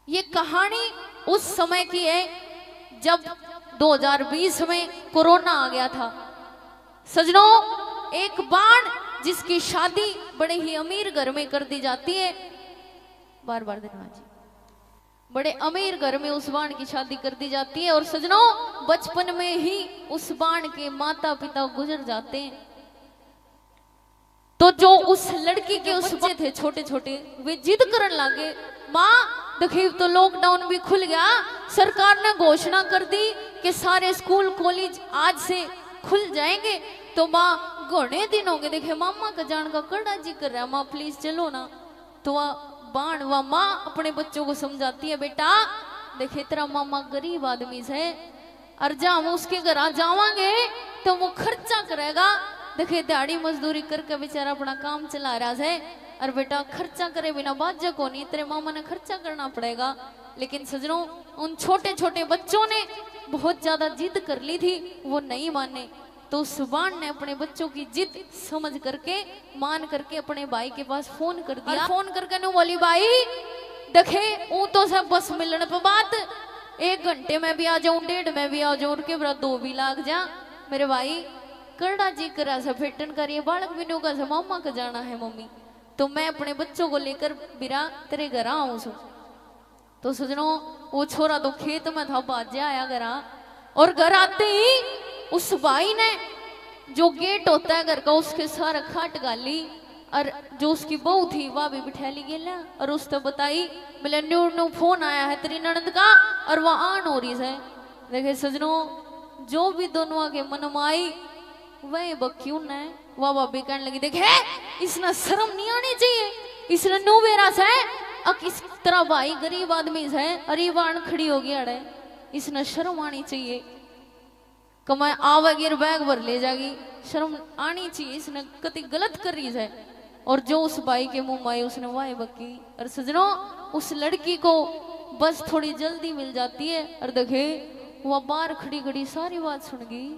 ये कहानी उस समय की है जब 2020 में कोरोना आ गया था। सजनों, एक बाण जिसकी शादी बड़े ही अमीर घर में कर दी जाती है, बार बार धन्यवाद जी, बड़े अमीर घर में उस बाण की शादी कर दी जाती है। और सजनों, बचपन में ही उस बाण के माता पिता गुजर जाते हैं। तो जो उस लड़की के उस बच्चे थे छोटे छोटे, वे जिद करने लगे, माँ देखिए तो लॉकडाउन भी खुल गया, सरकार ने घोषणा कर दी कि सारे स्कूल कॉलेज आज से खुल जाएंगे। तो माँ घने दिन हो गए देखे मामा का जान का कड़ा जी कर रहा है, माँ प्लीज चलो ना। तो वह बाण व माँ अपने बच्चों को समझाती है, बेटा देखे तेरा मामा गरीब आदमी से, और जब हम उसके घर आ जावांगे तो वो खर्चा करेगा। देखे दिहाड़ी मजदूरी करके बेचारा अपना काम चला रहा है, और बेटा खर्चा करे बिना बाजा को नहीं, तेरे मामा ने खर्चा करना पड़ेगा। लेकिन सजनों, उन छोटे छोटे बच्चों ने बहुत ज्यादा जिद कर ली थी, वो नहीं माने। तो सुबान ने अपने बच्चों की जिद समझ करके मान करके अपने भाई के पास फोन कर दिया। फोन करके नु बोली, भाई देखे ऊ तो सब बस मिलने पर बात, 1 घंटे में भी आ जाऊं, 1.5 में भी आ जाऊं, उनके बरा 2 भी लाग जा। मेरे भाई करड़ा जी करा सा फेटन करिए, बालक बिनो का मामा का जाना है मम्मी, तो मैं अपने बच्चों को लेकर बिरा तेरे घर आऊं सु। तो सजनों, वो छोरा तो खेत में था, बाजे आया घर, और घर आते ही उस भाई ने जो गेट होता है घर का उसके सारा खाट गाली, और जो उसकी बहू थी वह भी बिठा ली गेला, और उसने बताई बोले न्यू फोन आया है तेरी ननद का, और वह आन हो रही है। देखे सजनों, जो भी दोनों आगे मन में आई वह बक्यूं ने वाह भाभी कहने लगी, देखे इसने शर्म नहीं आनी चाहिए, इसने नो बेरा से किस तरह भाई गरीब आदमी है, अरे वाण खड़ी होगी अड़े, इसने शर्म आनी चाहिए, कमाए आवेगी बैग भर ले जाएगी, शर्म आनी चाहिए, इसने कति गलत कर रही है। और जो उस भाई के मुंह में आई उसने वाह बकी। और सजनों, उस लड़की को बस थोड़ी जल्दी मिल जाती है, और देखे वह बाहर खड़ी खड़ी सारी बात सुन गई।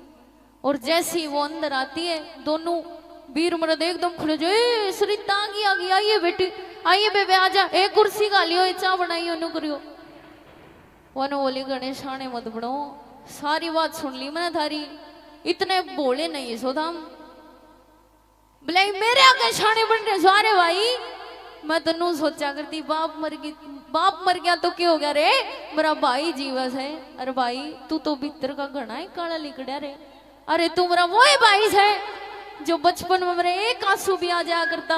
और जैसी वो अंदर आती है, दोनों वीर मर्द एकदम खड़े, जो सरिता आ गई, आइए बेटी आइए बेबे आजा, एक कुर्सी का लियो, चाह बनाइयो नु करियो। वन बोली गणेश आने मत बनो, सारी बात सुन ली मैंने थारी, इतने बोले नहीं सो धाम बोले मेरे आगे शाने बन रहे सारे भाई। मैं तो नू सोचा करती बाप मर गया तो क्या हो गया रे, मेरा भाई जीवस है। अरे भाई तू तो भीतर का घना ही काला लिकड़ा रे, अरे तू मेरा वो भाई है जो बचपन में मेरे एक आंसू भी आ जाया करता,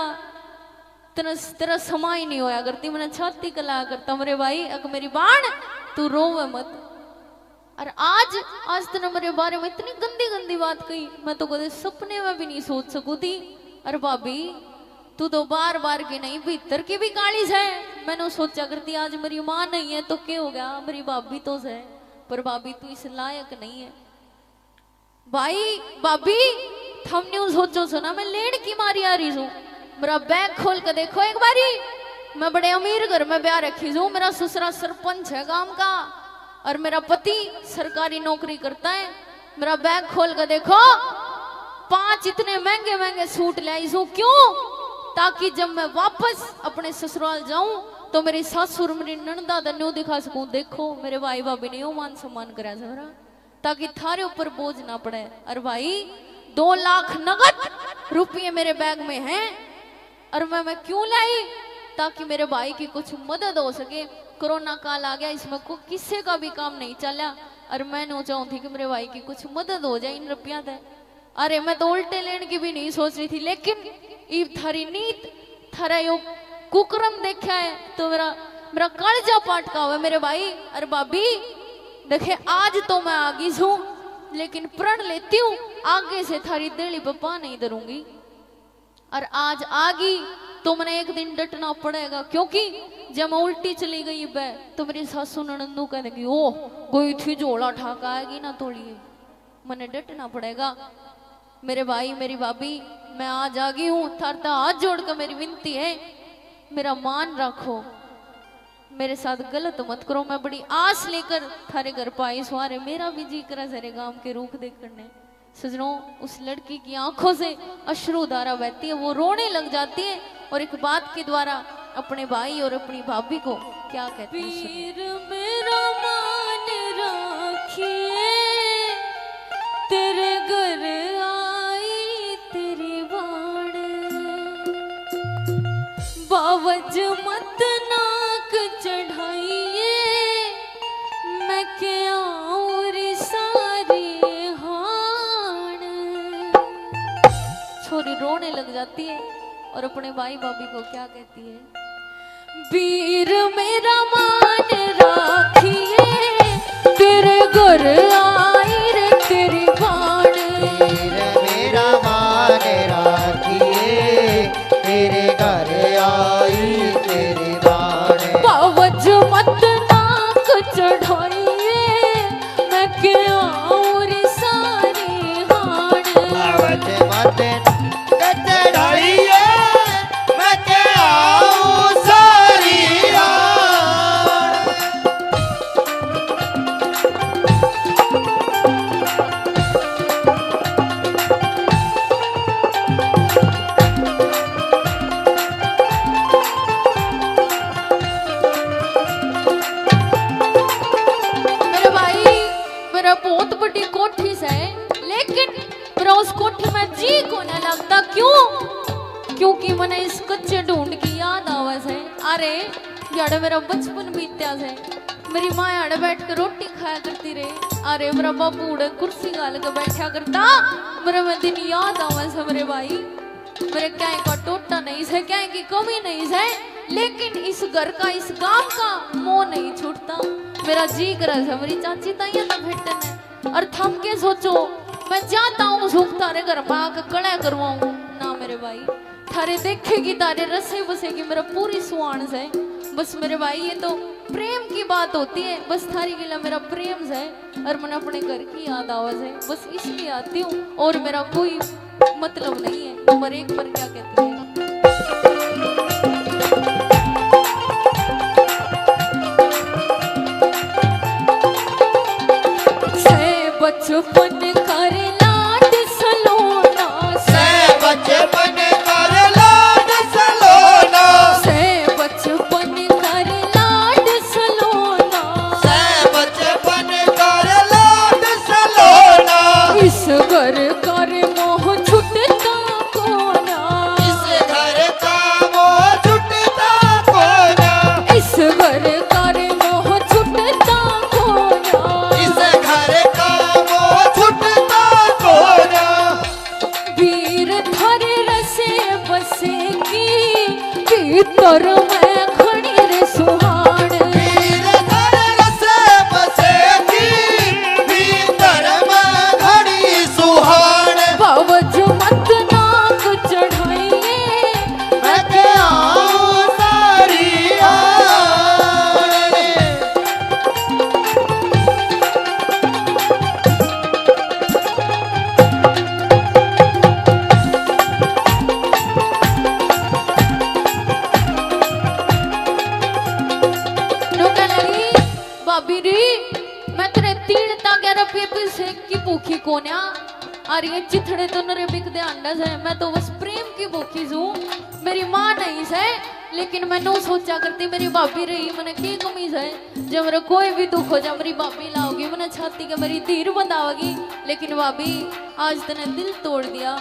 तेरा समा ही नहीं होया करती, मैंने छाती कलाया करता मेरे भाई। अगर मेरी बाण तू रोवे मत। और आज तूने मेरे बारे में इतनी गंदी गंदी बात कही, मैं तो कदे सपने में भी नहीं सोच सकू थी। अरे भाभी तू तो बार बार की नहीं, भीतर की भी काली है। मैंने सोचा करती आज मेरी माँ नहीं है तो क्या हो गया, मेरी भाभी तो है, पर भाभी तू इस लायक नहीं है। भाई भाभी थम न्यूज सोचो सुना, मैं लेन की मारी आ रही हूँ, मेरा बैग खोल कर देखो एक बारी, मैं बड़े अमीर घर में ब्याह रखी हूँ, मेरा ससुरा सरपंच है गांव का, और मेरा पति सरकारी नौकरी करता है। मेरा बैग खोल कर देखो, 5 इतने महंगे महंगे सूट ले आई हूँ, क्यों? ताकि जब मैं वापस अपने ससुराल जाऊं तो मेरी सासुर मेरी ननदा न्यू दिखा सकूं, देखो मेरे भाई भाभी ने यो मान सम्मान करा जरा, ताकि थारे ऊपर बोझ ना पड़े। और भाई 2 लाख नगद रुपये मेरे बैग में हैं, और मैं क्यों लाई? ताकि मेरे भाई की कुछ मदद हो सके। कोरोना काल आ गया, इसमें को किसी का भी काम नहीं चला, और मैं चाहती कि मेरे भाई की कुछ मदद हो जाए इन रुपया से। अरे मैं तो उल्टे लेने की भी नहीं सोच रही थी, लेकिन इब थारी नीत थारा यो कुकरम देखा है तो मेरा कलजा पाटका हुआ मेरे भाई। अरे भाभी देखे आज तो मैं आ गई हूं, लेकिन प्रण लेती हूँ आगे से थारी दिली पप्पा नहीं डरूंगी। और आज आ गई तो मैंने एक दिन डटना पड़ेगा, क्योंकि जब मैं उल्टी चली गई बे तो मेरी सासू ननंदू कह देगी ओ कोई थी झोला ठाका आएगी ना तोड़िए, मैंने डटना पड़ेगा। मेरे भाई मेरी भाभी मैं आज आ गई हूँ, थारता हाथ जोड़कर मेरी विनती है, मेरा मान रखो, मेरे साथ गलत मत करो। मैं बड़ी आस लेकर थारे घर पाई सुहारे, मेरा भी जी करा सारे गांव के रूख देख करने। सजनों, उस लड़की की आंखों से अश्रुधारा बहती है, वो रोने लग जाती है, और एक बात के द्वारा अपने भाई और अपनी भाभी को क्या कहती है। वीर मेरा मान राखिए, तेरे घर आई तेरी बाण, बावज मत नाक चढ़ाइए, मैं क्या और सारी हाण। छोरी रोने लग जाती है और अपने भाई भाभी को क्या कहती है। वीर मेरा मान राखिए, तेरे घर आई रे तेरी बाण। वीर मेरा मान राखिए, तेरे घर आई तेरी बाण। बावज मत नाक चढ़ाइए, मैं क्या और सारी हाण। बावज मत चढ़ाइए, मैं क्या और सारी हाण। मेरे भाई, मेरा बहुत बड़ी कोठी से है, लेकिन मेरा उस कोठी में जी को न लगता। क्यों? क्योंकि मैंने इस कच्चे ढूंढ की याद आवा से। अरे यार मेरा बचपन बीत्या से, मेरी माँ यार बैठ कर रोटी खाया करती रहे। अरे मेरा बाबू उड़े कुर्सी गाल के बैठा करता, मेरे में दिन याद आवा से। मेरे भाई, मेरे क्या का टोटा नहीं है, क्या की कमी नहीं है, लेकिन इस घर का, इस गांव का मोह नहीं छूटता। मेरा जी करा है मेरी चाची ताइया तो भेटन है, और थम के सोचो मैं जाता हूँ सुख तारे घर में आकर कड़ा करवाऊं ना। मेरे भाई थारे देखेगी तारे रसे बसेगी मेरा पूरी सुहान से। बस मेरे भाई ये तो प्रेम की बात होती है, बस थारी गिला मेरा प्रेम से, और मैंने अपने घर की याद आवाज है, बस इसलिए आती हूँ, और मेरा कोई मतलब नहीं है। नंबर एक पर क्या कहती है। बचपन कर लाड सलोना, से बचपन कर लाड सलोना, से बचपन कर लाड सलोना, से बचपन कर लाड सलोना। इस घर कर मोह छुटता कोना, इस घर का मोह छुटता कोना, इस घर कर मोह छुटता कोना, इस घर का मोह छुटता कोना। वीर थारे रसे बसेगी, भीतर मैं खड़ी रे सुहान। वीर घर रसे बसेगी, भीतर में घड़ी सुहान। बावज मत नाक चढ़ाइए, मैं क्या सारी आन। नौका लगी भाभी री, मैं तेरे 3 रुपये की भूखी कोन्या, और ये चिथड़े तो नरे बिक दे अंडा है। मैं तो बस प्रेम की भूखी हूँ, मेरी माँ नहीं है, लेकिन मैं नो सोचा करती मेरी भाभी रही मैंने की कमी है। जब मेरा कोई भी दुख हो जा मेरी भाभी लाओगी, मैंने छाती के मेरी तीर बंधाओगी। लेकिन भाभी आज तने दिल तोड़ दिया,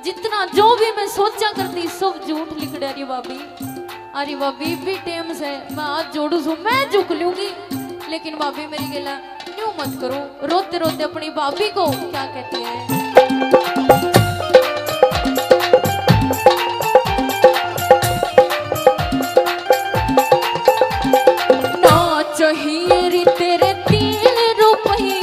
जितना जो भी मैं सोचा करती सब झूठ लिख रही भाभी। अरे भाभी भी टेम से मैं आज जोड़ू सू, मैं झुक लूंगी, लेकिन भाभी मेरी गिला क्यों मत करो। रोते रोते अपनी भाभी को क्या कहती है। ना चाहिए रे तेरे 3 रुपये,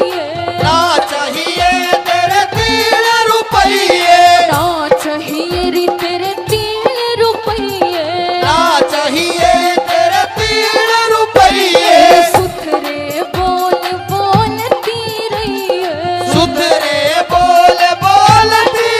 ना चाहिए तेरे 3 रुपये, ना चाहिए रे तेरे 3 रुपये, ना चाहिए तेरे 3 रुपये। सुथरे बोल बोलती रही है, सुथरे बोल बोलती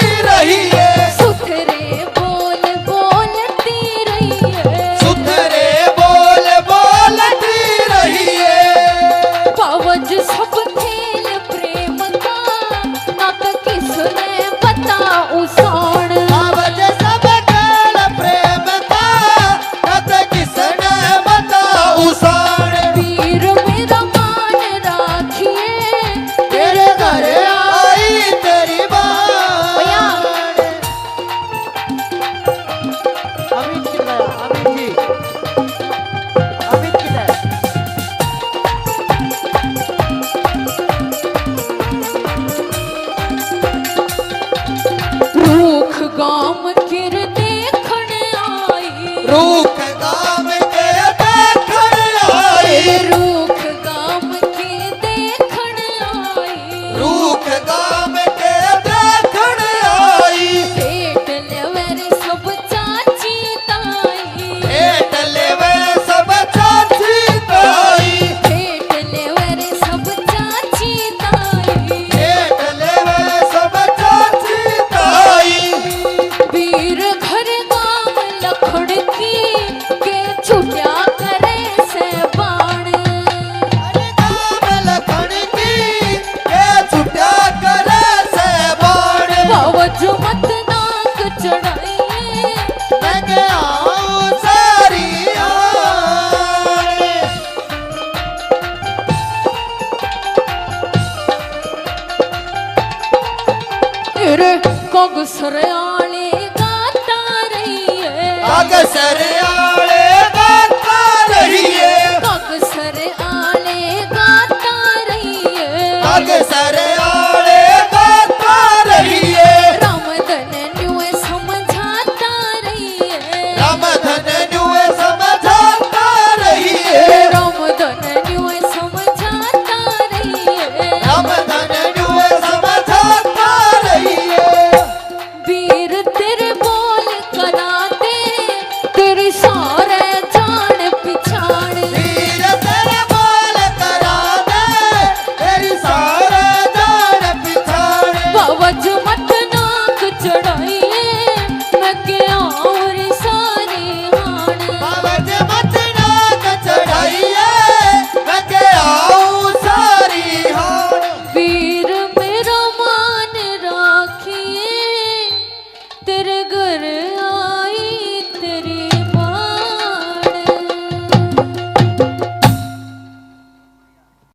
कागसर आले गाता रहिए कागसर आले गाता रहिए कागसर आले गाता रहिए कागसर